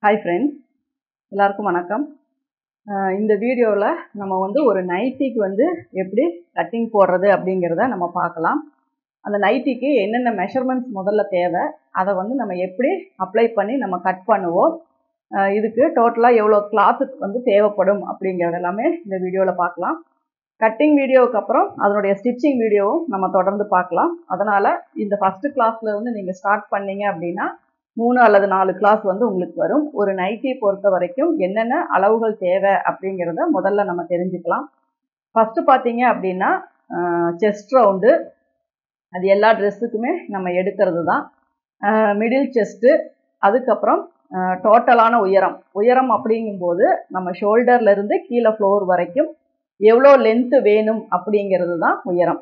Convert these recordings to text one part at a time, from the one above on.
Hi friends, எல்லாருக்கும் வணக்கம். இந்த வீடியோவில் நம்ம ஒரு நைட்டிக்கு எப்படி கட்டிங் போடுறது அப்படிங்கிறத நம்ம பார்க்கலாம். அந்த நைட்டிக்கு என்னென்ன மெஷர்மெண்ட்ஸ் முதல்ல தேவை, அதை நம்ம எப்படி அப்ளை பண்ணி நம்ம கட் பண்ணுவோம், இதுக்கு டோட்டலாக எவ்வளோ கிளாத்து தேவைப்படும் அப்படிங்கிறது எல்லாமே இந்த வீடியோவில் பார்க்கலாம். கட்டிங் வீடியோவுக்கு அப்புறம் அதனுடைய ஸ்டிச்சிங் வீடியோவும் நம்ம தொடர்ந்து பார்க்கலாம். அதனால் இந்த ஃபஸ்ட்டு கிளாஸ்லேருந்து நீங்கள் ஸ்டார்ட் பண்ணீங்க அப்படின்னா 3 அல்லது 4 கிளாஸ் உங்களுக்கு வரும். ஒரு நைட்டி பொறுத்த வரைக்கும் என்னென்ன அளவுகள் தேவை அப்படிங்கிறத முதல்ல நம்ம தெரிஞ்சுக்கலாம். ஃபஸ்ட்டு பார்த்தீங்க அப்படின்னா செஸ்ட் ரவுண்டு, அது எல்லா ட்ரெஸ்ஸுக்குமே நம்ம எடுக்கிறது தான். மிடில் செஸ்ட்டு, அதுக்கப்புறம் டோட்டலான உயரம் அப்படிங்கும்போது நம்ம ஷோல்டர்லேருந்து கீழே ஃப்ளோர் வரைக்கும் எவ்வளோ லென்த்து வேணும் அப்படிங்கிறது தான் உயரம்.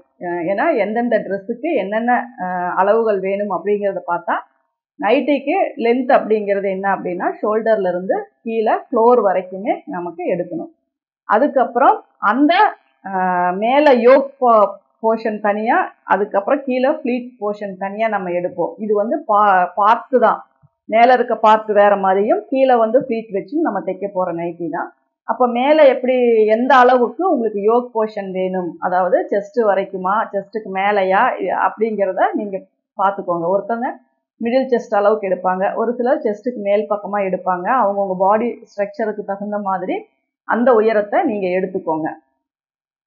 ஏன்னா எந்தெந்த ட்ரெஸ்ஸுக்கு என்னென்ன அளவுகள் வேணும் அப்படிங்கிறத பார்த்தா நைட்டிக்கு லென்த் அப்படிங்கிறது என்ன அப்படின்னா ஷோல்டர்லேருந்து கீழே ஃப்ளோர் வரைக்குமே நமக்கு எடுக்கணும். அதுக்கப்புறம் அந்த மேலே யோக் போர்ஷன் தனியாக, அதுக்கப்புறம் கீழே ஃப்ளீட் போர்ஷன் தனியாக நம்ம எடுப்போம். இது பார்ட்டு தான், மேலே இருக்க பார்ட் வேறு மாதிரியும் கீழே ஃப்ளீட் வச்சும் நம்ம தைக்க போகிற நைட்டி தான். அப்போ மேலே எப்படி எந்த அளவுக்கு உங்களுக்கு யோக் போர்ஷன் வேணும், அதாவது செஸ்ட்டு வரைக்குமா செஸ்ட்டுக்கு மேலேயா அப்படிங்கிறத நீங்கள் பார்த்துக்கோங்க. ஒருத்தங்க மிடில் செஸ்ட் அளவுக்கு எடுப்பாங்க, ஒரு சிலர் செஸ்ட்டுக்கு மேல் பக்கமாக எடுப்பாங்க. அவங்கவுங்க பாடி ஸ்ட்ரக்சருக்கு தகுந்த மாதிரி அந்த உயரத்தை நீங்கள் எடுத்துக்கோங்க.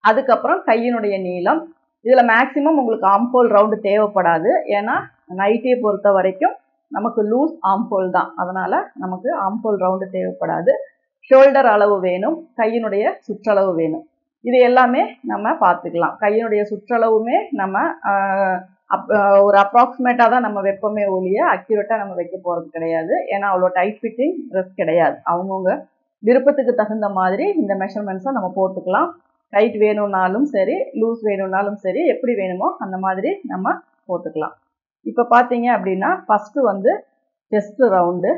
அதுக்கப்புறம் கையினுடைய நீளம், இதில் மேக்சிமம் உங்களுக்கு ஆம்ஹோல் ரவுண்டு தேவைப்படாது. ஏன்னா நைட்டியை பொறுத்த வரைக்கும் நமக்கு லூஸ் ஆம்ஹோல் தான், அதனால் நமக்கு ஆம்ஹோல் ரவுண்டு தேவைப்படாது. ஷோல்டர் அளவு வேணும், கையினுடைய சுற்றளவு வேணும். இது எல்லாமே நம்ம பார்த்துக்கலாம். கையினுடைய சுற்றளவுமே நம்ம ஒரு அப்ராக்சிமேட்டாக தான் நம்ம வைப்போமே ஒழிய அக்யூரேட்டாக நம்ம வைக்க போகிறது கிடையாது. ஏன்னா அவ்வளோ டைட் ஃபிட்டிங் ட்ரெஸ் கிடையாது. அவங்கவுங்க விருப்பத்துக்கு தகுந்த மாதிரி இந்த மெஷர்மெண்ட்ஸை நம்ம போட்டுக்கலாம். டைட் வேணும்னாலும் சரி, லூஸ் வேணும்னாலும் சரி, எப்படி வேணுமோ அந்த மாதிரி நம்ம போட்டுக்கலாம். இப்போ பார்த்தீங்க அப்படின்னா ஃபஸ்ட்டு செஸ்ட் ரவுண்டு,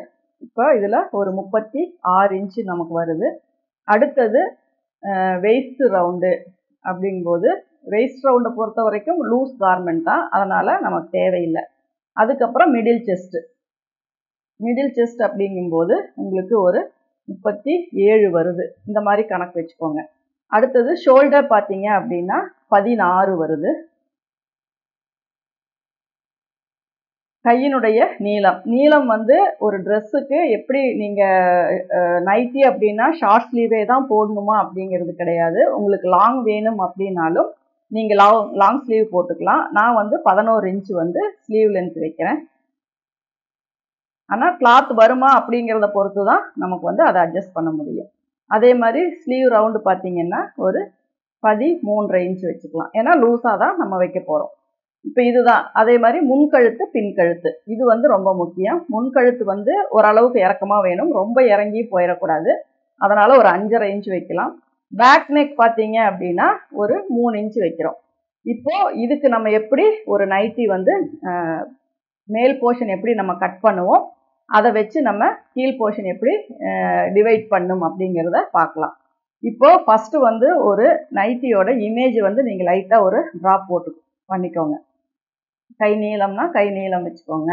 இப்போ இதில் ஒரு 36 இன்ச்சு நமக்கு வருது. அடுத்தது வெயிஸ்ட் ரவுண்டு அப்படிங்கும்போது வெயிஸ்ட் ரவுண்டை பொறுத்த வரைக்கும் லூஸ் கார்மெண்ட் தான், அதனால் நமக்கு தேவையில்லை. அதுக்கப்புறம் மிடில் செஸ்ட் அப்படிங்கும்போது உங்களுக்கு ஒரு 37 வருது, இந்த மாதிரி கணக்கு வச்சுக்கோங்க. அடுத்தது ஷோல்டர் பார்த்தீங்க அப்படின்னா 16 வருது. கையினுடைய நீளம் ஒரு ட்ரெஸ்ஸுக்கு எப்படி நீங்கள் நைட்டி அப்படின்னா ஷார்ட் ஸ்லீவே தான் போடணுமா அப்படிங்கிறது கிடையாது. உங்களுக்கு லாங் வேணும் அப்படின்னாலும் நீங்கள் லாங் ஸ்லீவ் போட்டுக்கலாம். நான் 11 இன்ச்சு ஸ்லீவ் லென்த் வைக்கிறேன். ஆனால் கிளாத் வருமா அப்படிங்கிறத பொறுத்து தான் நமக்கு அதை அட்ஜஸ்ட் பண்ண முடியும். அதே மாதிரி ஸ்லீவ் ரவுண்டு பார்த்தீங்கன்னா ஒரு 13.5 இன்ச்சு வச்சுக்கலாம். ஏன்னா லூஸாக தான் நம்ம வைக்க போகிறோம். இப்போ இதுதான். அதே மாதிரி முன்கழுத்து பின்கழுத்து, இது ரொம்ப முக்கியம். முன்கழுத்து ஓரளவுக்கு இறக்கமாக வேணும், ரொம்ப இறங்கி போயிடக்கூடாது. அதனால் ஒரு 5.5 இன்ச்சு வைக்கலாம். பேக் நெக் பார்த்தீங்க அப்படின்னா ஒரு 3 இன்ச்சு வைக்கிறோம். இப்போது இதுக்கு நம்ம எப்படி ஒரு நைட்டி மேல் போர்ஷன் எப்படி நம்ம கட் பண்ணுவோம், அதை வச்சு நம்ம கீழ் போர்ஷன் எப்படி டிவைட் பண்ணும் அப்படிங்கிறத பார்க்கலாம். இப்போது ஃபஸ்ட்டு ஒரு நைட்டியோட இமேஜ் நீங்கள் லைட்டாக ஒரு ட்ராப் பண்ணிக்கோங்க. கை நீளம்னா கை நீளம் வச்சுக்கோங்க.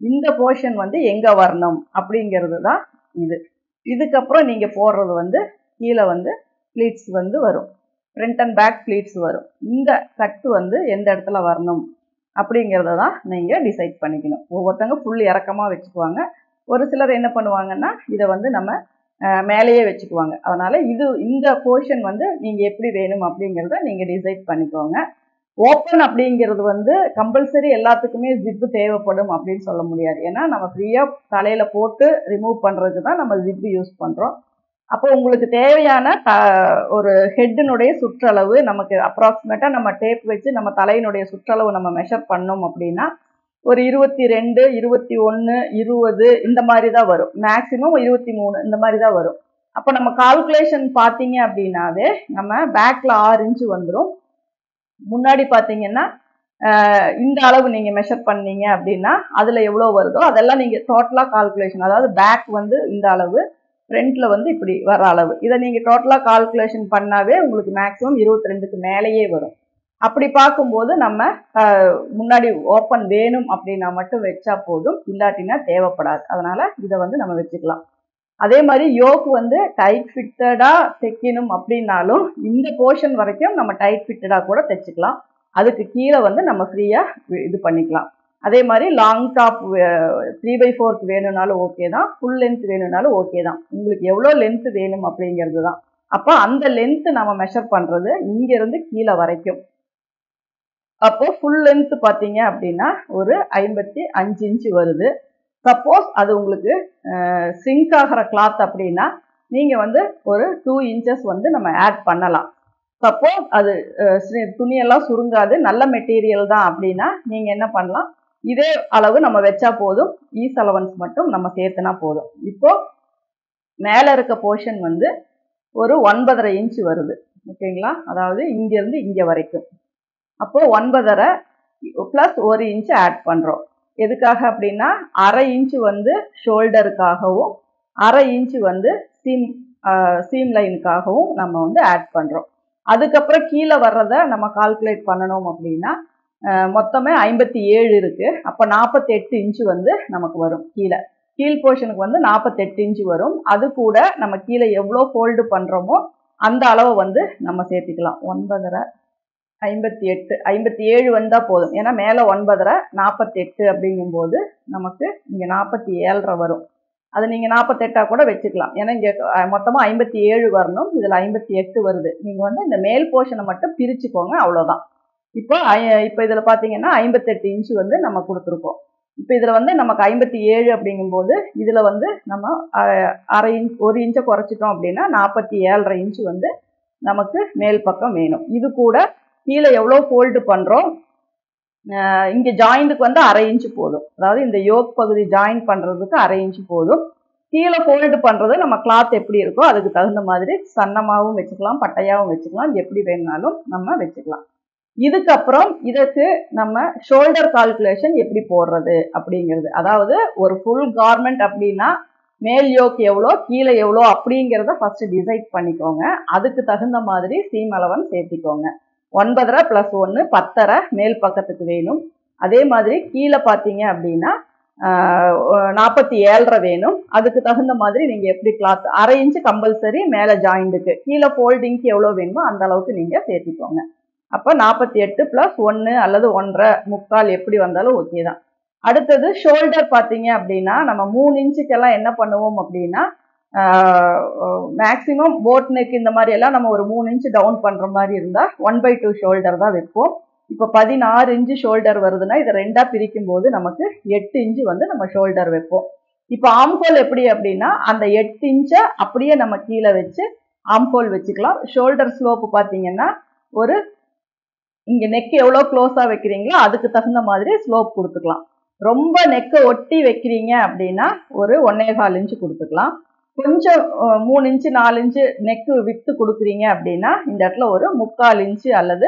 இந்த போர்ஷன் எங்கே வரணும் அப்படிங்கிறது தான் இது. இதுக்கப்புறம் நீங்கள் போடுறது கீழே ப்ளீட்ஸ் வரும், ஃப்ரண்ட் அண்ட் பேக் ப்ளீட்ஸ் வரும். இந்த கட்டு எந்த இடத்துல வரணும் அப்படிங்கிறத தான் நீங்கள் டிசைட் பண்ணிக்கணும். ஒவ்வொருத்தங்க ஃபுல் இறக்கமாக வச்சுக்குவாங்க, ஒரு சிலர் என்ன பண்ணுவாங்கன்னா இதை நம்ம மேலேயே வச்சுக்குவாங்க. அதனால் இந்த போர்ஷன் நீங்கள் எப்படி வேணும் அப்படிங்கிறத நீங்கள் டிசைட் பண்ணிக்கோங்க. ஓப்பன் அப்படிங்கிறது கம்பல்சரி எல்லாத்துக்குமே ஜிப்பு தேவைப்படும் அப்படின்னு சொல்ல முடியாது. ஏன்னா நம்ம ஃப்ரீயாக தலையில் போட்டு ரிமூவ் பண்ணுறதுக்கு தான் நம்ம ஜிப்பு யூஸ் பண்ணுறோம். அப்போ உங்களுக்கு தேவையான ஒரு ஹெட்டினுடைய சுற்றளவு நமக்கு அப்ராக்சிமேட்டாக நம்ம டேப் வச்சு நம்ம தலையினுடைய சுற்றளவு நம்ம மெஷர் பண்ணோம் அப்படின்னா ஒரு 22, 21, 20 இந்த மாதிரி தான் வரும். மேக்ஸிமம் 23 இந்த மாதிரி தான் வரும். அப்போ நம்ம கால்குலேஷன் பார்த்தீங்க அப்படின்னாவே நம்ம பேக்கில் 6 இன்ச்சு வந்துடும். முன்னாடி பார்த்தீங்கன்னா இந்த அளவு நீங்கள் மெஷர் பண்ணீங்க அப்படின்னா அதில் எவ்வளோ வருதோ அதெல்லாம் நீங்கள் டோட்டலாக கால்குலேஷன், அதாவது பேக் இந்த அளவு, ஃப்ரண்ட்டில் இப்படி வர அளவு, இதை நீங்கள் டோட்டலாக கால்குலேஷன் பண்ணாவே உங்களுக்கு மேக்ஸிமம் 22க்கு மேலேயே வரும். அப்படி பார்க்கும்போது நம்ம முன்னாடி ஓப்பன் வேணும் அப்படின்னா மட்டும் வச்சா போதும், இல்லாட்டினா தேவைப்படாது. அதனால இதை வந்து நம்ம வச்சுக்கலாம். அதே மாதிரி யோக் வந்து டைட் ஃபிட்டடா தைக்கணும் அப்படின்னாலும் இந்த போர்ஷன் வரைக்கும் நம்ம டைட் ஃபிட்டடா கூட தைச்சுக்கலாம். அதுக்கு கீழே வந்து நம்ம ஃப்ரீயா இது பண்ணிக்கலாம். அதே மாதிரி லாங் டாப் 3/4 வேணும்னாலும் ஓகே தான், ஃபுல் லென்த் வேணும்னாலும் ஓகே தான். உங்களுக்கு எவ்வளோ லென்த் வேணும் அப்படிங்கிறது தான். அப்போ அந்த லென்த் நம்ம மெஷர் பண்றது இங்க இருந்து கீழே வரைக்கும். அப்போ ஃபுல் லென்த் பார்த்தீங்க அப்படின்னா ஒரு 55 இன்ச்சு வருது. சப்போஸ் அது உங்களுக்கு சிங்க் ஆகிற கிளாத் அப்படின்னா நீங்கள் வந்து ஒரு 2 இன்ச்சஸ் வந்து நம்ம ஆட் பண்ணலாம். சப்போஸ் அது துணியெல்லாம் சுருங்காது, நல்ல மெட்டீரியல் தான் அப்படின்னா நீங்கள் என்ன பண்ணலாம், இதே அளவு நம்ம வச்சா போதும், ஈஸ் அலவன்ஸ் மட்டும் நம்ம சேர்த்துனா போதும். இப்போ மேலே இருக்க போர்ஷன் வந்து ஒரு 9.5 இன்ச்சு வருது. ஓகேங்களா? அதாவது இங்கேருந்து இங்கே வரைக்கும். அப்போ 9.5 ப்ளஸ் 1 இன்ச்சு ஆட் பண்ணுறோம். எதுக்காக அப்படின்னா 1/2 இன்ச்சு வந்து ஷோல்டருக்காகவும் 1/2 இன்ச்சு வந்து சீம் லைனுக்காகவும் நம்ம வந்து ஆட் பண்ணுறோம். அதுக்கப்புறம் கீழே வர்றதை நம்ம கால்குலேட் பண்ணணும் அப்படின்னா மொத்தமே 57 இருக்கு. அப்போ 48 இன்ச்சு வந்து நமக்கு வரும். கீழ் போர்ஷனுக்கு வந்து 48 இன்ச்சு வரும். அது கூட நம்ம கீழே எவ்வளோ ஃபோல்டு பண்ணுறோமோ அந்த அளவை வந்து நம்ம சேர்த்துக்கலாம். 9.5 57 வந்தால் போதும். ஏன்னா மேலே 9.5 48 அப்படிங்கும்போது நமக்கு இங்கே 47.5 வரும். அது நீங்கள் 48 கூட வச்சுக்கலாம். ஏன்னா இங்கே மொத்தமாக 57 வரணும், இதில் 58 வருது. நீங்கள் வந்து இந்த மேல் போர்ஷனை மட்டும் பிரிச்சுக்கோங்க, அவ்வளோதான். இப்போ இதில் பார்த்தீங்கன்னா 58 இன்ச்சு வந்து நம்ம கொடுத்துருக்கோம். இப்போ இதில் வந்து நமக்கு 57 அப்படிங்கும்போது இதில் வந்து நம்ம 1/2 இன்ச் 1 இன்ச்சை குறைச்சிட்டோம் அப்படின்னா 47.5 இன்ச்சு வந்து நமக்கு மேல் பக்கம் வேணும். இது கூட கீழே எவ்வளோ ஃபோல்டு பண்ணுறோம், இங்கே ஜாயிண்ட்டுக்கு வந்து 1/2 இன்ச்சு போதும். அதாவது இந்த யோக் பகுதி ஜாயின் பண்ணுறதுக்கு 1/2 இன்ச்சு போதும். கீழே ஃபோல்டு பண்ணுறது நம்ம கிளாத் எப்படி இருக்கோ அதுக்கு தகுந்த மாதிரி சன்னமாகவும் வச்சுக்கலாம், பட்டையாகவும் வச்சுக்கலாம், எப்படி வேணுனாலும் நம்ம வச்சுக்கலாம். இதுக்கப்புறம் இதற்கு நம்ம ஷோல்டர் கால்குலேஷன் எப்படி போடுறது அப்படிங்கிறது. அதாவது ஒரு ஃபுல் கார்மெண்ட் அப்படின்னா மேல் யோக் எவ்வளோ கீழே எவ்வளோ அப்படிங்கிறத ஃபர்ஸ்ட் டிசைட் பண்ணிக்கோங்க. அதுக்கு தகுந்த மாதிரி சீம் அலவன்ஸ் சேர்த்திக்கோங்க. 9.5 + 1 10.5 மேல் பக்கத்துக்கு வேணும். அதே மாதிரி கீழே பார்த்தீங்க அப்படின்னா 47.5 வேணும். அதுக்கு தகுந்த மாதிரி நீங்கள் எப்படி கிளாத் 1/2 இன்ச்சு கம்பல்சரி மேலே ஜாயிண்ட்டுக்கு, கீழே ஃபோல்டிங்க்கு எவ்வளோ வேணுமோ அந்த அளவுக்கு நீங்கள் சேர்த்திக்கோங்க. அப்போ 48 + 1 அல்லது 1.5 முக்கால் எப்படி வந்தாலும் ஓகே தான். அடுத்தது ஷோல்டர் பார்த்தீங்க அப்படின்னா நம்ம 3 இன்ச்சுக்கெல்லாம் என்ன பண்ணுவோம் அப்படின்னா மேக்ஸிமம் போட் நெக் இந்த மாதிரி எல்லாம் நம்ம ஒரு 3 இன்ச்சு டவுன் பண்ணுற மாதிரி இருந்தால் 1/2 ஷோல்டர் தான் வைப்போம். இப்போ 16 இன்ச்சு ஷோல்டர் வருதுன்னா இதை 2ஆ பிரிக்கும் போது நமக்கு 8 இன்ச்சு வந்து நம்ம ஷோல்டர் வைப்போம். இப்போ ஆம்ஹோல் எப்படி அப்படின்னா அந்த 8 இன்ச்சை அப்படியே நம்ம கீழே வச்சு ஆம்ஹோல் வச்சுக்கலாம். ஷோல்டர் ஸ்லோப்பு பார்த்தீங்கன்னா ஒரு இங்கே நெக் எவ்வளோ க்ளோஸாக வைக்கிறீங்களோ அதுக்கு தகுந்த மாதிரி ஸ்லோப் கொடுத்துக்கலாம். ரொம்ப நெக்கை ஒட்டி வைக்கிறீங்க அப்படின்னா ஒரு 1.25 இன்ச்சு கொடுத்துக்கலாம். கொஞ்சம் 3 இன்ச்சு 4 இன்ச்சு நெக்கு விட்டு கொடுக்குறீங்க அப்படின்னா இந்த இடத்துல ஒரு 3/4 இன்ச்சு அல்லது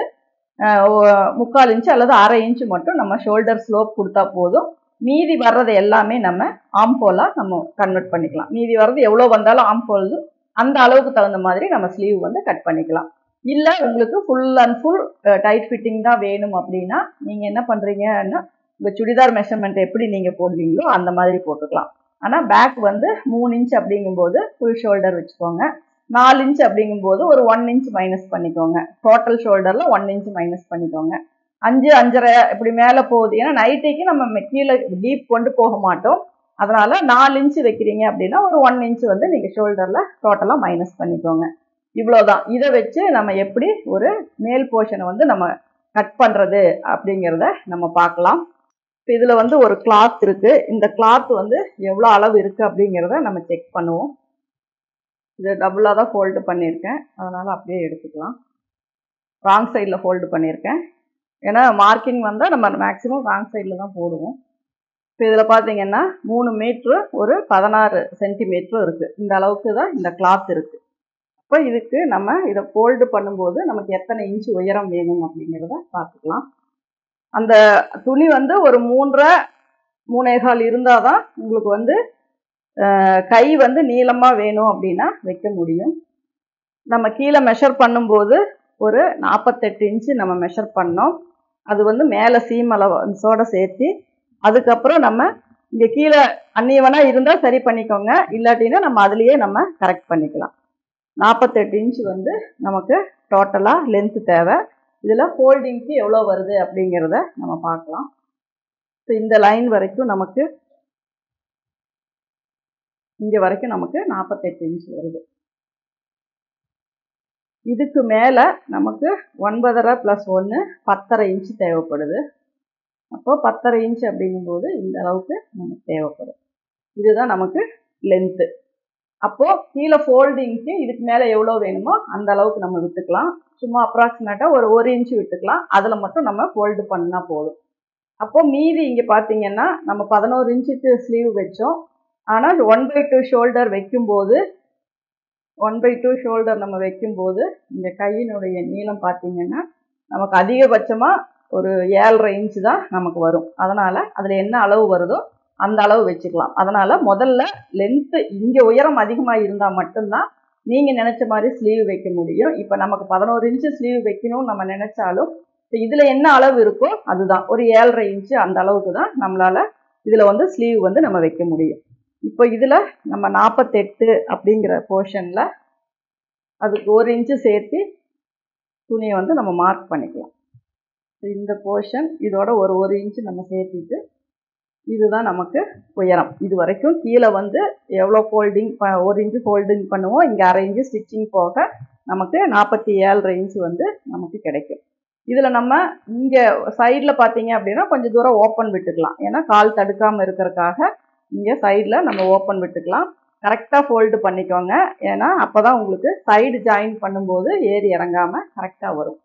3/4 இன்ச்சு அல்லது 1/2 இன்ச்சு மட்டும் நம்ம ஷோல்டர் ஸ்லோப் கொடுத்தா போதும். மீதி வர்றது எல்லாமே நம்ம ஆம்ஹோலாக நம்ம கன்வெர்ட் பண்ணிக்கலாம். மீதி வர்றது எவ்வளோ வந்தாலும் ஆம்ஹோல் அந்த அளவுக்கு தகுந்த மாதிரி நம்ம ஸ்லீவ் வந்து கட் பண்ணிக்கலாம். இல்லை உங்களுக்கு full and full tight fitting தான் வேணும் அப்படின்னா நீங்கள் என்ன பண்ணுறீங்கன்னா உங்கள் சுடிதார் மெஷர்மெண்ட் எப்படி நீங்கள் போடுவீங்களோ அந்த மாதிரி போட்டுக்கலாம். ஆனால் பேக் வந்து 3 இன்ச் அப்படிங்கும்போது ஃபுல் ஷோல்டர் வச்சுக்கோங்க. 4 இன்ச் அப்படிங்கும்போது ஒரு 1 இன்ச் மைனஸ் பண்ணிக்கோங்க. டோட்டல் ஷோல்டரில் 1 இன்ச் மைனஸ் பண்ணிக்கோங்க. 5 5.5 இப்படி மேலே போகுது. ஏன்னா நைட்டிக்கு நம்ம கீழே டீப் கொண்டு போக மாட்டோம். அதனால் 4 இன்ச்சு வைக்கிறீங்க அப்படின்னா ஒரு 1 இன்ச் வந்து நீங்கள் ஷோல்டரில் டோட்டலாக மைனஸ் பண்ணிக்கோங்க. இவ்வளோதான். இதை வச்சு நம்ம எப்படி ஒரு மேல் போர்ஷனை வந்து நம்ம கட் பண்ணுறது அப்படிங்கிறத நம்ம பார்க்கலாம். இப்போ இதில் வந்து ஒரு கிளாத் இருக்குது. இந்த கிளாத் வந்து எவ்வளோ அளவு இருக்குது அப்படிங்கிறத நம்ம செக் பண்ணுவோம். இது டபுளாக தான் ஃபோல்டு பண்ணியிருக்கேன், அதனால் அப்படியே எடுத்துக்கலாம். ராங் சைடில் ஃபோல்டு பண்ணியிருக்கேன். ஏன்னா மார்க்கிங் வந்தால் நம்ம மேக்ஸிமம் ராங் சைடில் தான் போடுவோம். இப்போ இதில் பார்த்தீங்கன்னா 3 மீட்ரு ஒரு 16 சென்டிமீட்டரும் இருக்குது. இந்த அளவுக்கு தான் இந்த கிளாத் இருக்குது. இப்போ இதுக்கு நம்ம இதை ஃபோல்டு பண்ணும்போது நமக்கு எத்தனை இன்ச்சு உயரம் வேணும் அப்படிங்கிறத பார்த்துக்கலாம். அந்த துணி வந்து ஒரு 3.5 3.25 இருந்தால் தான் உங்களுக்கு வந்து கை வந்து நீளமாக வேணும் அப்படின்னா வைக்க முடியும். நம்ம கீழே மெஷர் பண்ணும்போது ஒரு 48 இன்ச்சு நம்ம மெஷர் பண்ணோம். அது வந்து மேலே சீம் அலவன்ஸோட சேர்த்து, அதுக்கப்புறம் நம்ம இங்கே கீழே அன்னியவனா இருந்தால் சரி பண்ணிக்கோங்க, இல்லாட்டினா நம்ம அதுலேயே நம்ம கரெக்ட் பண்ணிக்கலாம். 48 இன்ச்சு வந்து நமக்கு டோட்டலாக லென்த்து தேவை. இதில் ஃபோல்டிங்க்கு எவ்வளோ வருது அப்படிங்கிறத நம்ம பார்க்கலாம். ஸோ இந்த லைன் வரைக்கும் நமக்கு இங்கே வரைக்கும் நமக்கு 48 இன்ச் வருது. இதுக்கு மேலே நமக்கு 9.5 + 1 10.5 இன்ச்சு தேவைப்படுது. அப்போ 10.5 இன்ச் அப்படிங்கும்போது இந்த அளவுக்கு நமக்கு தேவைப்படும். இதுதான் நமக்கு லென்த்து. அப்போது கீழே ஃபோல்டிங்க்கு இதுக்கு மேலே எவ்வளோ வேணுமோ அந்த அளவுக்கு நம்ம விட்டுக்கலாம். சும்மா அப்ராக்சிமேட்டாக ஒரு 1 இன்ச்சு விட்டுக்கலாம். அதில் மட்டும் நம்ம ஃபோல்டு பண்ணால் போதும். அப்போது மீதி இங்கே பார்த்தீங்கன்னா நம்ம 11 இன்ச்சுக்கு ஸ்லீவ் வச்சோம். ஆனால் 1/2 ஷோல்டர் வைக்கும்போது 1/2 ஷோல்டர் நம்ம வைக்கும்போது இந்த கையினுடைய நீளம் பார்த்தீங்கன்னா நமக்கு அதிகபட்சமாக ஒரு 7.5 இன்ச்சு தான் நமக்கு வரும். அதனால் அதில் என்ன அளவு வருதோ அந்த அளவு வச்சுக்கலாம். அதனால் முதல்ல லென்த்து இங்கே உயரம் அதிகமாக இருந்தால் மட்டும்தான் நீங்கள் நினச்ச மாதிரி ஸ்லீவ் வைக்க முடியும். இப்போ நமக்கு 11 இன்ச்சு ஸ்லீவ் வைக்கணும்னு நம்ம நினச்சாலும் இப்போ இதில் என்ன அளவு இருக்கோ அதுதான் ஒரு 7.5 இன்ச்சு அந்த அளவுக்கு தான் நம்மளால் இதில் வந்து ஸ்லீவ் வந்து நம்ம வைக்க முடியும். இப்போ இதில் நம்ம 48 அப்படிங்கிற போர்ஷனில் அதுக்கு 1 இன்ச்சு சேர்த்து துணியை வந்து நம்ம மார்க் பண்ணிக்கலாம். இந்த போர்ஷன் இதோட ஒரு இன்ச்சு நம்ம சேர்த்துட்டு இதுதான் நமக்கு உயரம். இது வரைக்கும் கீழே வந்து எவ்வளோ ஃபோல்டிங் 1 இன்ச்சு ஃபோல்டிங் பண்ணுவோம், இங்கே 1/2 இன்ச்சு ஸ்டிச்சிங் போக நமக்கு 47.5 இன்ச்சு வந்து நமக்கு கிடைக்கும். இதில் நம்ம இங்கே சைடில் பார்த்தீங்க அப்படின்னா கொஞ்சம் தூரம் ஓப்பன் விட்டுக்கலாம். ஏன்னா கால் தடுக்காமல் இருக்கிறதுக்காக இங்கே சைடில் நம்ம ஓப்பன் விட்டுக்கலாம். கரெக்டாக ஃபோல்டு பண்ணிக்கோங்க. ஏன்னா அப்போ தான் உங்களுக்கு சைடு ஜாயின் பண்ணும்போது ஏறி இறங்காமல் கரெக்டாக வரும்.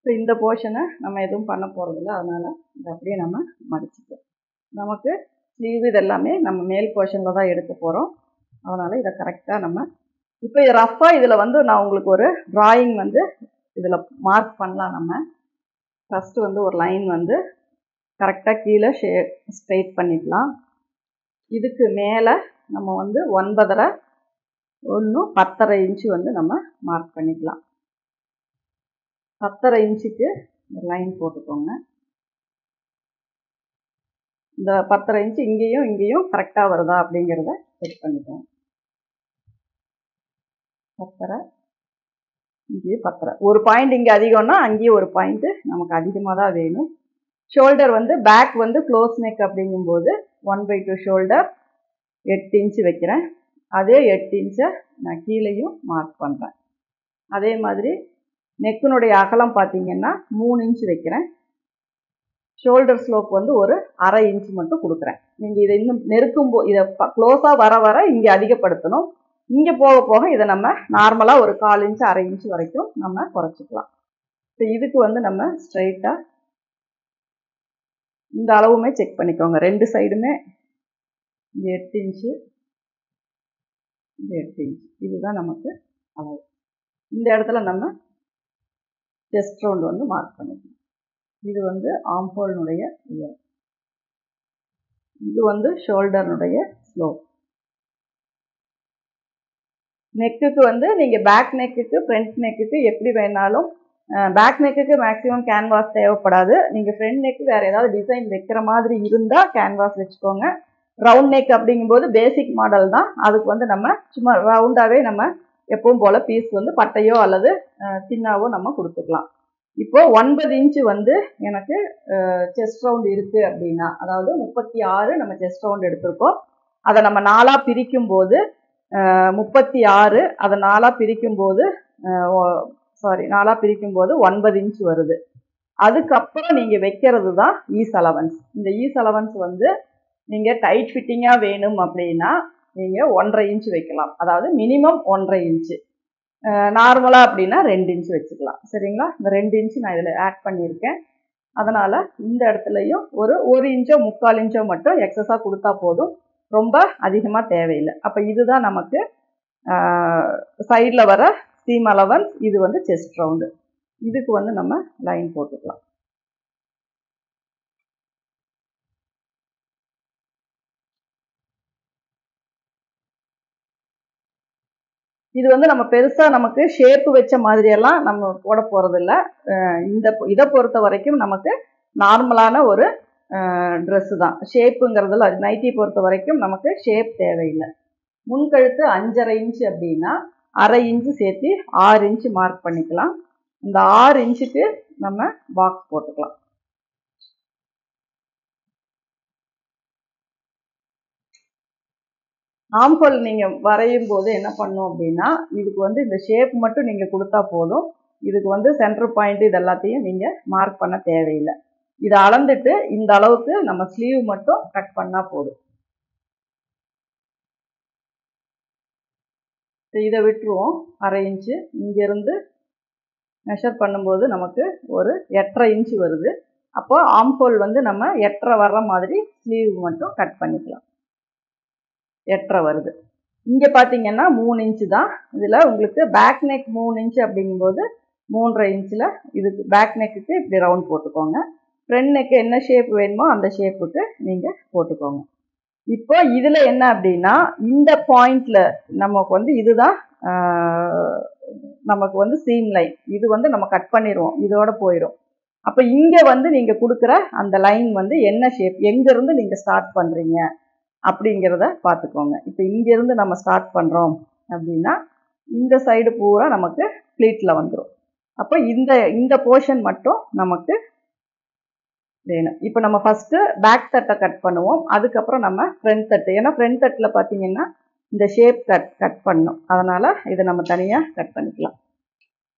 ஸோ இந்த போர்ஷனை நம்ம எதுவும் பண்ண போகிறதில்ல, அதனால் இதை அப்படியே நம்ம மடிச்சுக்கலாம். நமக்கு ஸ்லீவ் இதெல்லாமே நம்ம மேல் போர்ஷனில் தான் எடுக்க போகிறோம். அதனால் இதை கரெக்டாக நம்ம இப்போ இது ரஃப்பாக இதில் வந்து நான் உங்களுக்கு ஒரு ட்ராயிங் வந்து இதில் மார்க் பண்ணலாம். நம்ம ஃபஸ்ட்டு வந்து ஒரு லைன் வந்து கரெக்டாக கீழே ஸ்ட்ரெயிட் பண்ணிக்கலாம். இதுக்கு மேலே நம்ம வந்து 9.5 1 10.5 இன்ச்சு வந்து நம்ம மார்க் பண்ணிக்கலாம். 10.5 இன்ச்சுக்கு ஒரு லைன் போட்டுக்கோங்க. இந்த 10.5 இன்ச்சு இங்கேயும் கரெக்டாக வருதா அப்படிங்கிறத செக் பண்ணிக்கோங்க. 10.5 இங்கேயும் 10.5 ஒரு பாயிண்ட் இங்கே அதிகம்னா அங்கேயும் ஒரு பாயிண்ட்டு நமக்கு அதிகமாக தான் வேணும். ஷோல்டர் வந்து பேக் வந்து க்ளோஸ் நெக் அப்படிங்கும்போது 1/2 ஷோல்டர் 8 இன்ச்சு வைக்கிறேன். அதே 8 இன்ச்சை நான் கீழேயும் மார்க் பண்ணுறேன். அதே மாதிரி நெக்கினுடைய அகலம் பார்த்தீங்கன்னா 3 இன்ச்சு வைக்கிறேன். ஷோல்டர் ஸ்லோப் வந்து ஒரு 1/2 இன்ச்சு மட்டும் கொடுக்குறேன். நீங்கள் இதை இன்னும் இதை க்ளோஸாக வர இங்கே அதிகப்படுத்தணும். இங்கே போக போக இதை நம்ம நார்மலாக ஒரு 1/4 இன்ச்சு 1/2 இன்ச்சு வரைக்கும் நம்ம குறைச்சிக்கலாம். இப்போ இதுக்கு வந்து நம்ம ஸ்ட்ரைட்டாக இந்த அளவுமே செக் பண்ணிக்கோங்க. 2 சைடுமே இங்கே 8 இன்ச்சு இங்கே 8 இன்ச்சு இதுதான் நமக்கு அளவு. இந்த இடத்துல நம்ம செஸ்ட் ரவுண்ட் வந்து மார்க் பண்ணிக்கணும். இது வந்து ஆம்ஹோல்னுடைய உயரம், இது வந்து ஷோல்டர்னுடைய ஸ்லோப். நெக்குக்கு வந்து நீங்கள் பேக் நெக்குக்கு ஃப்ரண்ட் நெக்குக்கு எப்படி வேணாலும், பேக் நெக்குக்கு மேக்ஸிமம் கேன்வாஸ் தேவைப்படாது. நீங்கள் ஃப்ரண்ட் நெக்கு வேறு ஏதாவது டிசைன் வைக்கிற மாதிரி இருந்தால் கேன்வாஸ் வச்சுக்கோங்க. ரவுண்ட் நெக் அப்படிங்கும்போது பேசிக் மாடல் தான். அதுக்கு வந்து நம்ம சும்மா ரவுண்டாகவே நம்ம எப்பவும் போல் பீஸ் வந்து பட்டையோ அல்லது தின்னாவோ நம்ம கொடுத்துக்கலாம். இப்போது 9 இன்ச்சு வந்து எனக்கு செஸ்ட் ரவுண்ட் இருக்குது அப்படின்னா, அதாவது 36 நம்ம செஸ்ட் ரவுண்ட் எடுத்திருக்கோம். அதை நம்ம 4ஆக பிரிக்கும்போது 36 அதை 4ஆக பிரிக்கும்போது 9 இன்ச்சு வருது. அதுக்கப்புறம் நீங்கள் வைக்கிறது தான் ஈஸ் அலவன்ஸ். இந்த ஈஸ் அலவன்ஸ் வந்து நீங்கள் டைட் ஃபிட்டிங்காக வேணும் அப்படின்னா நீங்கள் 1.5 இன்ச்சு வைக்கலாம். அதாவது மினிமம் 1.5 இன்ச்சு. நார்மலாக அப்படின்னா 2 இன்ச்சு வச்சுக்கலாம். சரிங்களா? இந்த 2 இன்ச்சு நான் இதில் ஆட் பண்ணியிருக்கேன். அதனால் இந்த இடத்துலையும் ஒரு இன்ச்சோ 3/4 இன்ச்சோ மட்டும் எக்ஸஸாக கொடுத்தா போதும். ரொம்ப அதிகமாக தேவையில்லை. அப்போ இதுதான் நமக்கு சைடில் வர சீம் அலவன்ஸ். இது வந்து செஸ்ட் ரவுண்டு. இதுக்கு வந்து நம்ம லைன் போட்டுக்கலாம். இது வந்து நம்ம பெருசா நமக்கு ஷேப் வச்ச மாதிரியெல்லாம் நம்ம போட போறதில்ல. இதை பொறுத்த வரைக்கும் நமக்கு நார்மலான ஒரு ட்ரெஸ்ஸு தான். ஷேப்புங்கிறதுல நைட்டி பொறுத்த வரைக்கும் நமக்கு ஷேப் தேவையில்லை. முன்கழுத்து 5.5 இன்ச்சு அப்படின்னா 1/2 இன்ச்சு சேர்த்து 6 இன்ச்சு மார்க் பண்ணிக்கலாம். இந்த 6 இன்ச்சுக்கு நம்ம பாக்ஸ் போட்டுக்கலாம். ஆம்ஹோல் நீங்க வரையும் போது என்ன பண்ணும் அப்படின்னா, இதுக்கு வந்து இந்த ஷேப் மட்டும் நீங்க கொடுத்தா போதும். இதுக்கு வந்து சென்டர் பாயிண்ட் இது எல்லாத்தையும் நீங்க மார்க் பண்ண தேவையில்லை. இதை அளந்துட்டு இந்த அளவுக்கு நம்ம ஸ்லீவ் மட்டும் கட் பண்ணா போதும். இதை விட்டுருவோம். 1/2 இன்ச்சு இங்கிருந்து மெஷர் பண்ணும்போது நமக்கு ஒரு 8.5 இன்ச்சு வருது. அப்போ ஆம்ஹோல் வந்து நம்ம 8.5 வர்ற மாதிரி ஸ்லீவ் மட்டும் கட் பண்ணிக்கலாம். 8.5 வருது. இங்கே பார்த்தீங்கன்னா 3 இன்ச்சு தான். இதில் உங்களுக்கு பேக் நெக் 3 இன்ச்சு அப்படிங்கும்போது 3.5 இன்ச்சில் இதுக்கு பேக் நெக்குக்கு இப்படி ரவுண்ட் போட்டுக்கோங்க. ஃப்ரண்ட் நெக்கு என்ன ஷேப் வேணுமோ அந்த ஷேப்புக்கு நீங்கள் போட்டுக்கோங்க. இப்போ இதில் என்ன அப்படின்னா, இந்த பாயிண்டில் நமக்கு வந்து இதுதான் நமக்கு வந்து சீம் லைன். இது வந்து நம்ம கட் பண்ணிடுவோம், இதோட போயிடும். அப்போ இங்கே வந்து நீங்கள் கொடுக்குற அந்த லைன் வந்து என்ன ஷேப், எங்கேருந்து நீங்கள் ஸ்டார்ட் பண்ணுறீங்க அப்படிங்கிறத பார்த்துக்கோங்க. இப்போ இங்கேருந்து நம்ம ஸ்டார்ட் பண்ணுறோம் அப்படின்னா இந்த சைடு பூரா நமக்கு ப்ளீட்டில் வந்துடும். அப்போ இந்த போர்ஷன் மட்டும் நமக்கு வேணும். இப்போ நம்ம ஃபஸ்ட்டு பேக் தட்டை கட் பண்ணுவோம், அதுக்கப்புறம் நம்ம ஃப்ரண்ட் தட்டு. ஏன்னா ஃப்ரண்ட் தட்டில் பார்த்தீங்கன்னா இந்த ஷேப் கட் பண்ணணும், அதனால் இதை நம்ம தனியாக கட் பண்ணிக்கலாம்.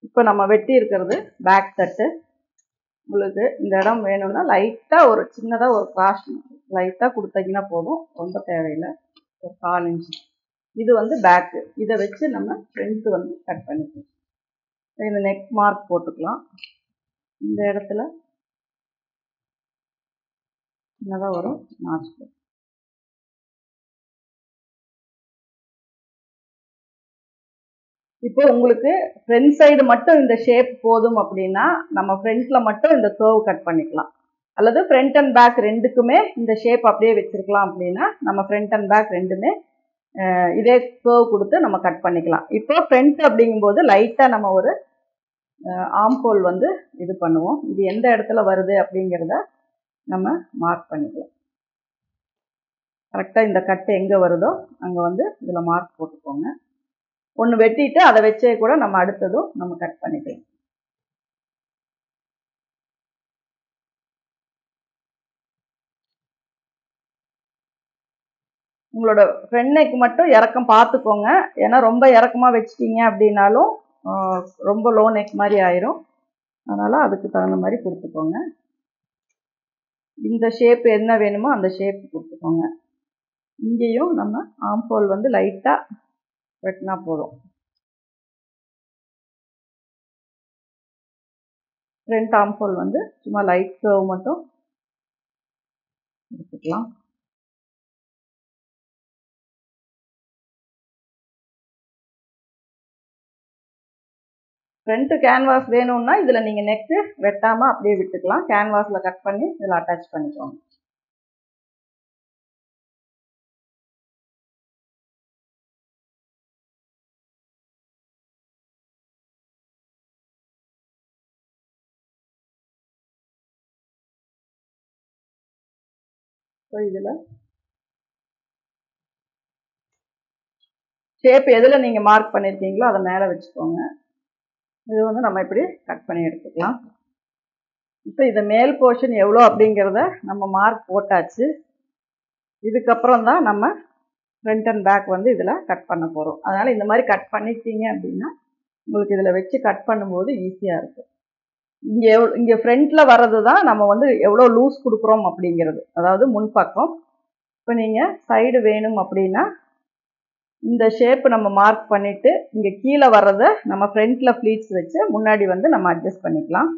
இப்போ நம்ம வெட்டி இருக்கிறது பேக் தட்டு. உங்களுக்கு இந்த இடம் வேணும்னா லைட்டாக ஒரு சின்னதாக ஒரு கிராஸ் லைட்டாக கொடுத்தீங்கன்னா போதும், ரொம்ப தேவையில்லை. ஒரு 1/4 இன்ச்சு. இது வந்து பேக்கு. இதை வச்சு நம்ம ஃப்ரண்ட்டு வந்து கட் பண்ணிக்கலாம். இந்த நெக் மார்க் போட்டுக்கலாம். இந்த இடத்துல சின்னதாக வரும் நாச். இப்போ உங்களுக்கு ஃப்ரண்ட் சைடு மட்டும் இந்த ஷேப் போதும் அப்படின்னா நம்ம ஃப்ரண்ட்டில் மட்டும் இந்த கர்வ் கட் பண்ணிக்கலாம். அல்லது ஃப்ரண்ட் அண்ட் பேக் ரெண்டுக்குமே இந்த ஷேப் அப்படியே வச்சுருக்கலாம் அப்படின்னா நம்ம ஃப்ரண்ட் அண்ட் பேக் ரெண்டுமே இதே கர்வ் கொடுத்து நம்ம கட் பண்ணிக்கலாம். இப்போ ஃப்ரண்ட் அப்படிங்கும்போது லைட்டாக நம்ம ஒரு ஆம்ஹோல் வந்து இது பண்ணுவோம். இது எந்த இடத்துல வருது அப்படிங்கிறத நம்ம மார்க் பண்ணிக்கலாம். கரெக்டாக இந்த கட்டு எங்கே வருதோ அங்கே வந்து இதில் மார்க் போட்டுக்கோங்க. ஒன்று வெட்டிட்டு அதை வச்சே கூட நம்ம அடுத்ததும் நம்ம கட் பண்ணிக்கலாம். உங்களோட ஃப்ரண்ட் நெக் மட்டும் இறக்கம் பார்த்துக்கோங்க. ஏன்னா ரொம்ப இறக்கமாக வச்சிட்டிங்க அப்படின்னாலும் ரொம்ப லோ நெக் மாதிரி ஆயிரும். அதனால் அதுக்கு தகுந்த மாதிரி கொடுத்துக்கோங்க. இந்த ஷேப் என்ன வேணுமோ அந்த ஷேப் கொடுத்துக்கோங்க. இங்கேயும் நம்ம ஆம்ஹோல் வந்து லைட்டாக வெட்டினா போதும். ஃப்ரண்ட் ஆம்ஹோல் வந்து சும்மா லைட் கர்வ் மட்டும் எடுத்துக்கலாம். ஃப்ரண்ட் கேன்வாஸ் வேணும்னா இதில் நீங்கள் நெக்கு வெட்டாமல் அப்படியே விட்டுக்கலாம். கேன்வாஸில் கட் பண்ணி இதில் அட்டாச் பண்ணிக்கோங்க. இதில் ஷேப் எதில் நீங்கள் மார்க் பண்ணியிருக்கீங்களோ அதை மேலே வச்சுக்கோங்க. இது வந்து நம்ம இப்படி கட் பண்ணி எடுத்துக்கலாம். இப்போ இதை மேல் போர்ஷன் எவ்வளோ அப்படிங்கிறத நம்ம மார்க் போட்டாச்சு. இதுக்கப்புறம் தான் நம்ம ஃப்ரண்ட் அண்ட் பேக் வந்து இதில் கட் பண்ண போகிறோம். அதனால் இந்த மாதிரி கட் பண்ணிட்டீங்க அப்படின்னா உங்களுக்கு இதில் வச்சு கட் பண்ணும்போது ஈஸியாக இருக்கும். இங்கே ஃப்ரண்ட்டில் வர்றது தான் நம்ம வந்து எவ்வளோ லூஸ் கொடுக்குறோம் அப்படிங்கிறது, அதாவது முன்பக்கம். இப்போ நீங்கள் சைடு வேணும் அப்படின்னா இந்த ஷேப் நம்ம மார்க் பண்ணிவிட்டு இங்கே கீழே வர்றதை நம்ம ஃப்ரண்ட்டில் ப்ளீட்ஸ் வச்சு முன்னாடி வந்து நம்ம அட்ஜஸ்ட் பண்ணிக்கலாம்.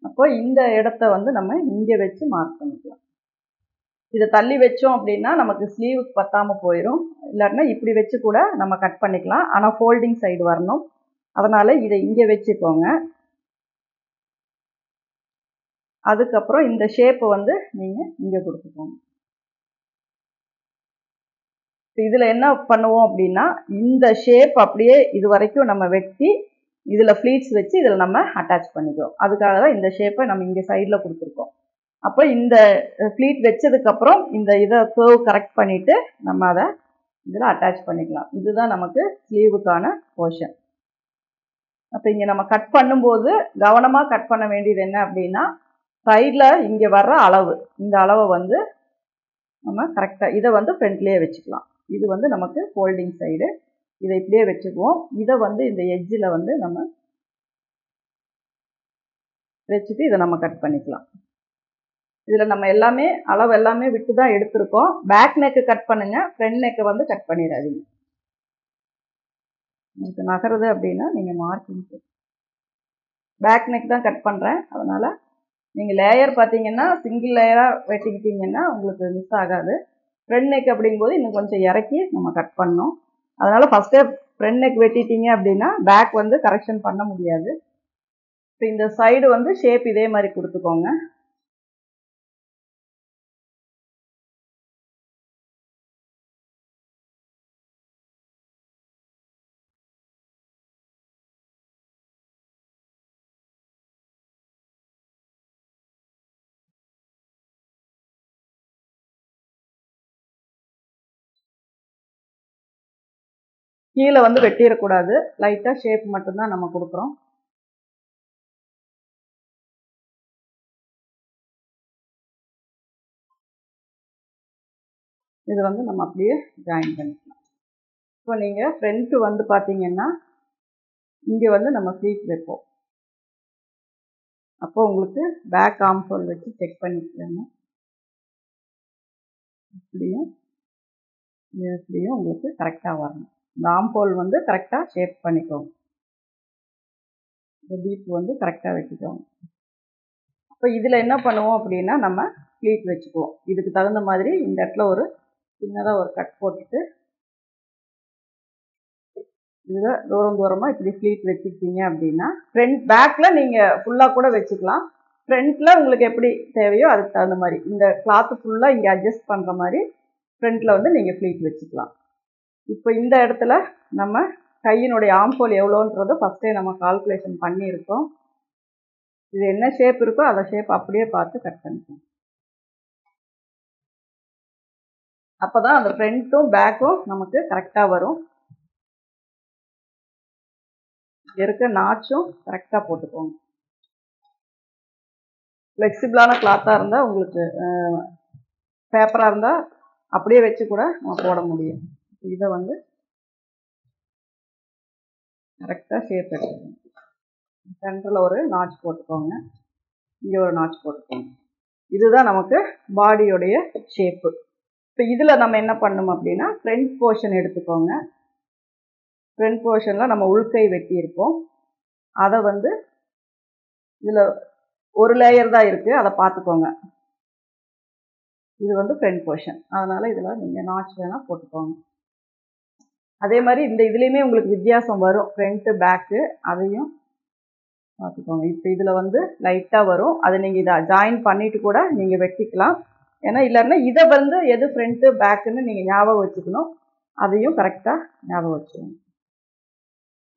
அப்போ இந்த இடத்த வந்து நம்ம இங்கே வச்சு மார்க் பண்ணிக்கலாம். இதை தள்ளி வச்சோம் அப்படின்னா நமக்கு ஸ்லீவுக்கு பத்தாமல் போயிடும். இல்லாட்டினா இப்படி வச்சு கூட நம்ம கட் பண்ணிக்கலாம். ஆனால் ஃபோல்டிங் சைடு வரணும். அதனால் இதை இங்கே வச்சுக்கோங்க. அதுக்கப்புறம் இந்த ஷேப்பை வந்து நீங்கள் இங்கே கொடுத்துக்கோங்க. இதில் என்ன பண்ணுவோம் அப்படின்னா இந்த ஷேப் அப்படியே இது வரைக்கும் நம்ம வெட்டி இதில் ஃப்ளீட்ஸ் வச்சு இதில் நம்ம அட்டாச் பண்ணிக்குவோம். அதுக்காக தான் இந்த ஷேப்பை நம்ம இங்கே சைடில் கொடுத்துருக்கோம். அப்போ இந்த ஃப்ளீட் வச்சதுக்கப்புறம் இந்த இதை கர்வ் கரெக்ட் பண்ணிவிட்டு நம்ம அதை இதில் அட்டாச் பண்ணிக்கலாம். இதுதான் நமக்கு ஸ்லீவுக்கான போர்ஷன். அப்போ இங்கே நம்ம கட் பண்ணும்போது கவனமாக கட் பண்ண வேண்டியது என்ன அப்படின்னா சைடில் இங்கே வர்ற அளவு, இந்த அளவை வந்து நம்ம கரெக்டாக இதை வந்து ஃப்ரண்ட்லேயே வச்சுக்கலாம். இது வந்து நமக்கு ஃபோல்டிங் சைடு, இதை இப்படியே வச்சுக்குவோம். இதை வந்து இந்த எட்ஜில் வந்து நம்ம வச்சுட்டு இதை நம்ம கட் பண்ணிக்கலாம். இதில் நம்ம எல்லாமே அளவு எல்லாமே விட்டு தான் எடுத்திருக்கோம். பேக் நெக்கு கட் பண்ணுங்க, ஃப்ரண்ட் நெக்கை வந்து கட் பண்ணிடாதீங்க. உங்களுக்கு நகருது அப்படின்னா நீங்கள் மார்க்கிங் பேக் நெக் தான் கட் பண்ணுறேன். அதனால் நீங்கள் லேயர் பார்த்தீங்கன்னா சிங்கிள் லேயராக வெட்டிக்கிட்டீங்கன்னா உங்களுக்கு மிஸ் ஆகாது. ஃப்ரண்ட் நெக் அப்படிங்கும்போது இன்னும் கொஞ்சம் இறக்கி நம்ம கட் பண்ணோம். அதனால் ஃபஸ்ட்டே ஃப்ரண்ட் நெக் வெட்டிட்டீங்க அப்படின்னா பேக் வந்து கரெக்ஷன் பண்ண முடியாது. இப்போ இந்த சைடு வந்து ஷேப் இதே மாதிரி கொடுத்துக்கோங்க. கீழே வந்து வெட்டிடக்கூடாது, லைட்டாக ஷேப் மட்டும்தான் நம்ம கொடுக்குறோம். இது வந்து நம்ம அப்படியே ஜாயின் பண்ணிக்கலாம். இப்போ நீங்கள் ஃப்ரண்ட்டு வந்து பார்த்தீங்கன்னா இங்கே வந்து நம்ம ஃப்ளீட் வைப்போம். அப்போ உங்களுக்கு பேக் ஆர்ம் ஹோல் வச்சு செக் பண்ணிக்கோங்க. இப்படியும் இப்படியும் உங்களுக்கு கரெக்டாக வரணும். இந்த ஆர்ம் ஹோல் வந்து கரெக்டாக ஷேப் பண்ணிக்கோங்க. இந்த டீப் வந்து கரெக்டாக வச்சுக்கோங்க. இப்போ இதில் என்ன பண்ணுவோம் அப்படின்னா நம்ம ஃப்ளீட் வச்சுக்குவோம். இதுக்கு தகுந்த மாதிரி இந்த இடத்துல ஒரு சின்னதாக ஒரு கட் போட்டுட்டு இதில் தூரமாக இப்படி ஃப்ளீட் வச்சுக்கிட்டீங்க அப்படின்னா ஃப்ரண்ட் பேக்கில் நீங்கள் ஃபுல்லாக கூட வச்சுக்கலாம். ஃப்ரண்ட்டில் உங்களுக்கு எப்படி தேவையோ அதுக்கு தகுந்த மாதிரி இந்த கிளாத்து ஃபுல்லாக இங்கே அட்ஜஸ்ட் பண்ணுற மாதிரி ஃப்ரண்ட்டில் வந்து நீங்கள் ஃப்ளீட் வச்சுக்கலாம். இப்போ இந்த இடத்துல நம்ம கையினுடைய ஆர்ம் ஹோல் எவ்வளோன்றதை ஃபஸ்ட்டே நம்ம கால்குலேஷன் பண்ணியிருக்கோம். இது என்ன ஷேப் இருக்கோ அதை ஷேப் அப்படியே பார்த்து கட் பண்ணிக்கோங்க. அப்போ தான் அந்த ஃப்ரண்ட்டும் பேக்கும் நமக்கு கரெக்டாக வரும். இருக்க நாச்சும் கரெக்டாக போட்டுக்கோங்க. ஃப்ளெக்சிபிளான கிளாத்தாக இருந்தால் உங்களுக்கு பேப்பராக இருந்தால் அப்படியே வச்சு கூட நம்ம போட முடியும். இதை வந்து கரெக்டாக ஷேப் எடுத்துக்கோங்க. சென்டரில் ஒரு நாட்ச் போட்டுக்கோங்க, இங்கே ஒரு நாட்ச் போட்டுக்கோங்க. இதுதான் நமக்கு பாடியோடைய ஷேப்பு. இப்போ இதில் நம்ம என்ன பண்ணணும் அப்படின்னா ஃப்ரண்ட் போர்ஷன் எடுத்துக்கோங்க. ஃப்ரண்ட் போர்ஷனில் நம்ம உள்கை வெட்டியிருப்போம். அதை வந்து இதில் ஒரு லேயர் தான் இருக்குது, அதை பார்த்துக்கோங்க. இது வந்து ஃப்ரண்ட் போர்ஷன், அதனால் இதில் நீங்கள் நாட்ச் வேணால் போட்டுக்கோங்க. அதே மாதிரி இந்த இதுலேயுமே உங்களுக்கு வித்தியாசம் வரும், ஃப்ரண்ட்டு பேக்கு, அதையும் பார்த்துக்கோங்க. இப்போ இதில் வந்து லைட்டாக வரும், அதை நீங்கள் இதை ஜாயின் பண்ணிவிட்டு கூட நீங்கள் வெட்டிக்கலாம். ஏன்னா இல்லைன்னா இதை வந்து எது ஃப்ரண்ட்டு பேக்குன்னு நீங்கள் ஞாபகம் வச்சுக்கணும். அதையும் கரெக்டாக ஞாபகம் வச்சுக்கணும்.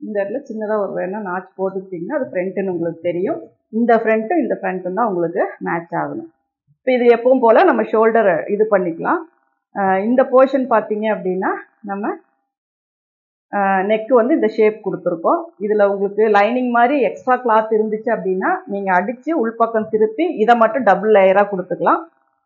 இந்த இடத்துல சின்னதாக ஒரு வேணால் நாட்ச் போட்டுக்கிட்டிங்கன்னா அது ஃப்ரண்ட்டுன்னு உங்களுக்கு தெரியும். இந்த ஃப்ரண்ட்டும் இந்த ஃப்ரண்ட்டும் தான் உங்களுக்கு மேட்ச் ஆகணும். இப்போ இது எப்பவும் போல் நம்ம ஷோல்டரை இது பண்ணிக்கலாம். இந்த போர்ஷன் பார்த்தீங்க அப்படின்னா நம்ம நெக்கு வந்து இந்த ஷேப் கொடுத்துருக்கோம். இதில் உங்களுக்கு லைனிங் மாதிரி எக்ஸ்ட்ரா கிளாத் இருந்துச்சு அப்படின்னா நீங்கள் அடித்து உள்பக்கம் திருப்பி இதை மட்டும் டபுள் லேயராக கொடுத்துக்கலாம்,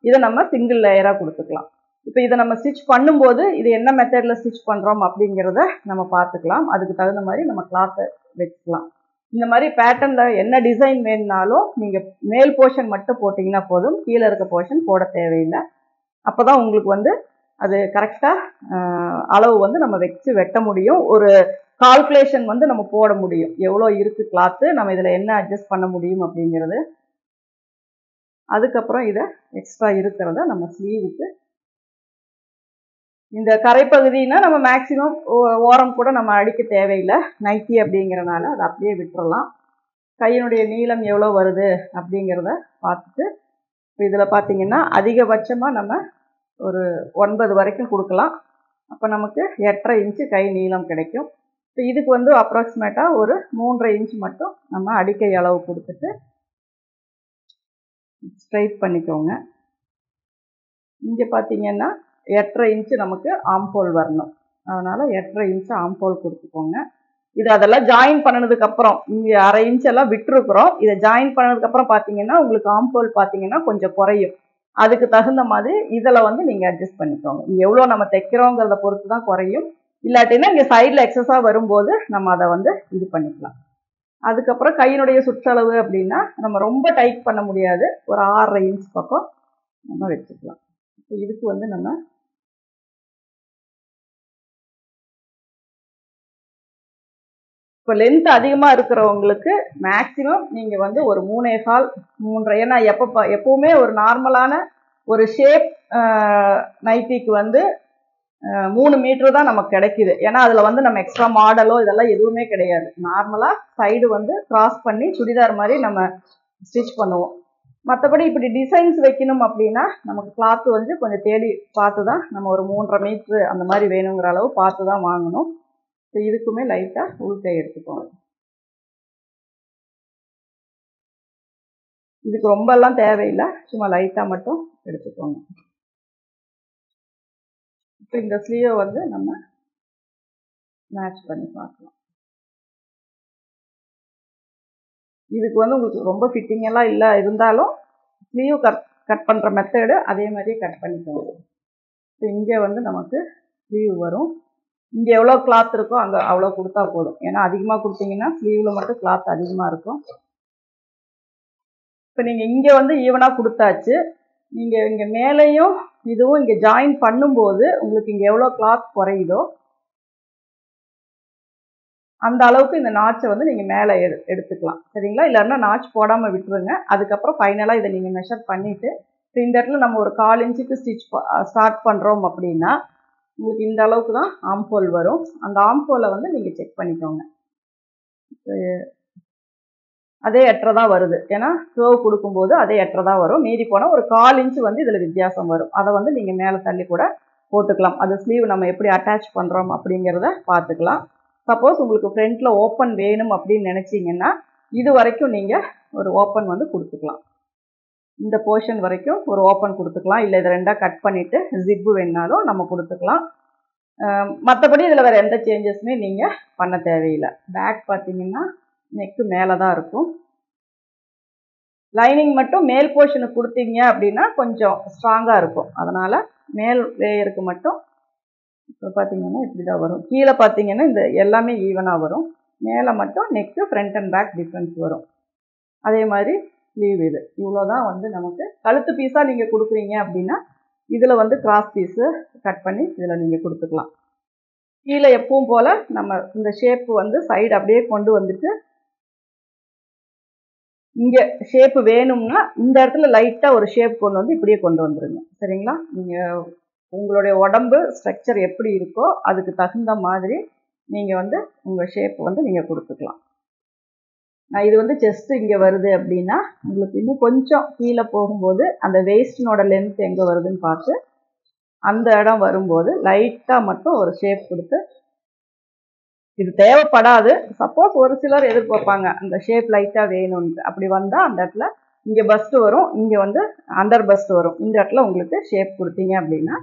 இதை நம்ம சிங்கிள் லேயராக கொடுத்துக்கலாம். இப்போ இதை நம்ம ஸ்டிச் பண்ணும்போது இது என்ன மெத்தடில் ஸ்டிச் பண்ணுறோம் அப்படிங்கிறத நம்ம பார்த்துக்கலாம். அதுக்கு தகுந்த மாதிரி நம்ம கிளாத்தை வச்சுக்கலாம். இந்த மாதிரி பேட்டர்னில் என்ன டிசைன் வேணுனாலும் நீங்கள் மேல் போர்ஷன் மட்டும் போட்டிங்கன்னா போதும், கீழே இருக்க போர்ஷன் போட தேவையில்லை. அப்போ தான் உங்களுக்கு வந்து அது கரெக்டாக அளவு வந்து நம்ம வச்சு வெட்ட முடியும். ஒரு கால்குலேஷன் வந்து நம்ம போட முடியும், எவ்வளோ இருக்குது கிளாத்து, நம்ம இதில் என்ன அட்ஜஸ்ட் பண்ண முடியும் அப்படிங்கிறது. அதுக்கப்புறம் இதை எக்ஸ்ட்ரா இருக்கிறத நம்ம ஸ்லீவுக்கு இந்த கரைப்பகுதினா நம்ம மேக்ஸிமம் ஓரம் கூட நம்ம அடிக்க தேவையில்லை, நைட்டி அப்படிங்கிறனால அதை அப்படியே விட்டுறலாம். கையினுடைய நீளம் எவ்வளோ வருது அப்படிங்கிறத பார்த்துட்டு இதில் பார்த்தீங்கன்னா அதிகபட்சமாக நம்ம ஒரு 9 வரைக்கும் கொடுக்கலாம். அப்போ நமக்கு 8.5 இன்ச்சு கை நீளம் கிடைக்கும். இப்போ இதுக்கு வந்து அப்ராக்சிமேட்டாக ஒரு 3.5 இன்ச் மட்டும் நம்ம அடிக்கை அளவு கொடுத்துட்டு ஸ்ட்ரைட் பண்ணிக்கோங்க. இங்கே பார்த்தீங்கன்னா 8.5 இன்ச்சு நமக்கு ஆம்ஹோல் வரணும். அதனால் 8.5 இன்ச்சு ஆம்ஹோல் கொடுத்துக்கோங்க. இது அதெல்லாம் ஜாயின் பண்ணதுக்கப்புறம் இங்கே 1/2 இன்ச் எல்லாம் விட்டுருக்குறோம். இதை ஜாயின் பண்ணதுக்கப்புறம் பார்த்தீங்கன்னா உங்களுக்கு ஆம்ஹோல் பார்த்தீங்கன்னா கொஞ்சம் குறையும். அதுக்கு தகுந்த மாதிரி இதில் வந்து நீங்கள் அட்ஜஸ்ட் பண்ணிக்கோங்க. இங்கே எவ்வளோ நம்ம தைக்கிறோங்கிறத பொறுத்து தான் குறையும். இல்லாட்டினா இங்கே சைடில் எக்ஸஸாக வரும்போது நம்ம அதை வந்து இது பண்ணிக்கலாம். அதுக்கப்புறம் கையினுடைய சுற்றளவு அப்படின்னா நம்ம ரொம்ப டைட் பண்ண முடியாது. ஒரு 6.5 இன்ச் பக்கம் நம்ம வச்சுக்கலாம். இப்போ இதுக்கு வந்து நம்ம இப்போ லென்த் அதிகமாக இருக்கிறவங்களுக்கு மேக்ஸிமம் நீங்கள் வந்து ஒரு 3.25 3.5. ஏன்னா எப்பவுமே ஒரு நார்மலான ஒரு ஷேப் நைட்டிக்கு வந்து 3 மீட்டர் தான் நமக்கு கிடைக்குது. ஏன்னா அதில் வந்து நம்ம எக்ஸ்ட்ரா மாடலோ இதெல்லாம் எதுவுமே கிடையாது. நார்மலாக சைடு வந்து கிராஸ் பண்ணி சுடிதார் மாதிரி நம்ம ஸ்டிச் பண்ணுவோம். மற்றபடி இப்படி டிசைன்ஸ் வைக்கணும் அப்படின்னா நமக்கு கிளாத் வந்து கொஞ்சம் தேடி பார்த்து தான் நம்ம ஒரு 3.5 மீட்ரு அந்த மாதிரி வேணுங்கிற அளவு பார்த்து தான் வாங்கணும். இப்போ இதுக்குமே லைட்டாக உள்கை எடுத்துக்கோங்க. இதுக்கு ரொம்பலாம் தேவையில்லை, சும்மா லைட்டாக மட்டும் எடுத்துக்கோங்க. இப்போ இந்த ஸ்லீவை வந்து நம்ம மேட்ச் பண்ணி பார்க்கலாம். இதுக்கு வந்து உங்களுக்கு ரொம்ப ஃபிட்டிங் எல்லாம் இல்லை இருந்தாலும் ஸ்லீவ் கட் பண்ணுற மெத்தடு அதே மாதிரியே கட் பண்ணிக்கோங்க. இப்போ இங்கே வந்து நமக்கு ஸ்லீவ் வரும். இங்கே எவ்வளோ கிளாத் இருக்கோ அங்கே அவ்வளோ கொடுத்தா போதும். ஏன்னா அதிகமாக கொடுத்தீங்கன்னா ஸ்லீவில் மட்டும் கிளாத் அதிகமாக இருக்கும். இப்போ நீங்கள் இங்கே வந்து ஈவனாக கொடுத்தாச்சு. நீங்கள் இங்கே மேலேயும் இதுவும் இங்கே ஜாயின் பண்ணும்போது உங்களுக்கு இங்கே எவ்வளோ கிளாத் குறையுதோ அந்த அளவுக்கு இந்த நாச்சை வந்து நீங்கள் மேலே எடுத்துக்கலாம். சரிங்களா? இல்லைன்னா நாச் போடாமல் விட்டுருங்க. அதுக்கப்புறம் ஃபைனலாக இதை நீங்கள் மெஷர் பண்ணிவிட்டு இப்போ இந்த இடத்துல நம்ம ஒரு 1/4 இன்ச்சுக்கு ஸ்டார்ட் பண்ணுறோம் அப்படின்னா உங்களுக்கு இந்த அளவுக்கு தான் ஆம்ஹோல் வரும். அந்த ஆம்ஹோலை வந்து நீங்கள் செக் பண்ணிக்கோங்க. அதே 8.5 தான் வருது. ஏன்னா கர்வ் கொடுக்கும்போது அதே 8.5 தான் வரும். மீறி போனால் ஒரு 1/4 இன்ச்சு வந்து இதில் வித்தியாசம் வரும். அதை வந்து நீங்கள் மேலே தள்ளி கூட போட்டுக்கலாம். அது ஸ்லீவ் நம்ம எப்படி அட்டாச் பண்ணுறோம் அப்படிங்கிறத பார்த்துக்கலாம். சப்போஸ் உங்களுக்கு ஃப்ரண்ட்டில் ஓப்பன் வேணும் அப்படின்னு நினச்சிங்கன்னா இது வரைக்கும் நீங்கள் ஒரு ஓப்பன் வந்து கொடுத்துக்கலாம். இந்த போர்ஷன் வரைக்கும் ஒரு ஓப்பன் கொடுத்துக்கலாம். இல்லை இதை ரெண்டாக கட் பண்ணிவிட்டு ஜிப்பு வேணாலும் நம்ம கொடுத்துக்கலாம். மற்றபடி இதில் வேறு எந்த சேஞ்சஸுமே நீங்கள் பண்ண தேவையில்லை. பேக் பார்த்தீங்கன்னா நெக்கு மேலே தான் இருக்கும். லைனிங் மட்டும் மேல் போர்ஷனுக்கு கொடுத்தீங்க அப்படின்னா கொஞ்சம் ஸ்ட்ராங்காக இருக்கும். அதனால் மேல் லேயருக்கு மட்டும் இப்போ பார்த்தீங்கன்னா இப்படி தான் வரும். கீழே பார்த்தீங்கன்னா இந்த எல்லாமே ஈவனாக வரும். மேலே மட்டும் neck front and back difference வரும். அதே மாதிரி ஸ்லீவ் இது இவ்வளோ தான் வந்து நமக்கு கழுத்து பீஸாக நீங்கள் கொடுக்குறீங்க அப்படின்னா இதில் வந்து கிராஸ் பீஸு கட் பண்ணி இதில் நீங்கள் கொடுத்துக்கலாம். கீழே எப்பவும் போல் நம்ம இந்த ஷேப்பு வந்து சைடு அப்படியே கொண்டு வந்துட்டு இங்கே ஷேப்பு வேணும்னா இந்த இடத்துல லைட்டாக ஒரு ஷேப் கொண்டு வந்து இப்படியே கொண்டு வந்துடுங்க. சரிங்களா? நீங்கள் உங்களுடைய உடம்பு ஸ்ட்ரக்சர் எப்படி இருக்கோ அதுக்கு தகுந்த மாதிரி நீங்கள் வந்து உங்கள் ஷேப் வந்து நீங்கள் கொடுத்துக்கலாம். நான் இது வந்து செஸ்ட்டு இங்கே வருது அப்படின்னா உங்களுக்கு இன்னும் கொஞ்சம் கீழே போகும்போது அந்த வேஸ்டினோட லென்த் எங்கே வருதுன்னு பார்த்து அந்த இடம் வரும்போது லைட்டாக மட்டும் ஒரு ஷேப் கொடுத்து இது தேவைப்படாது. சப்போஸ் ஒரு சிலர் எதிர்பார்ப்பாங்க அந்த ஷேப் லைட்டாக வேணும்னு. அப்படி வந்தால் அந்த இடத்துல இங்கே பஸ்ட்டு வரும், இங்கே வந்து அண்டர் பஸ்ட் வரும். இந்த இடத்துல உங்களுக்கு ஷேப் கொடுத்தீங்க அப்படின்னா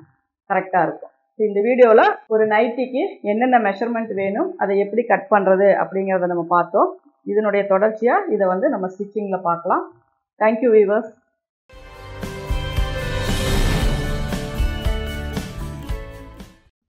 கரெக்டாக இருக்கும். இந்த வீடியோவில் ஒரு நைட்டிக்கு என்னென்ன மெஷர்மெண்ட் வேணும், அதை எப்படி கட் பண்ணுறது அப்படிங்கிறத நம்ம பார்த்தோம். இதனுடைய தொடர்ச்சியாக இதை வந்து நம்ம ஸ்டிச்சிங்கில் பார்க்கலாம். Thank you viewers.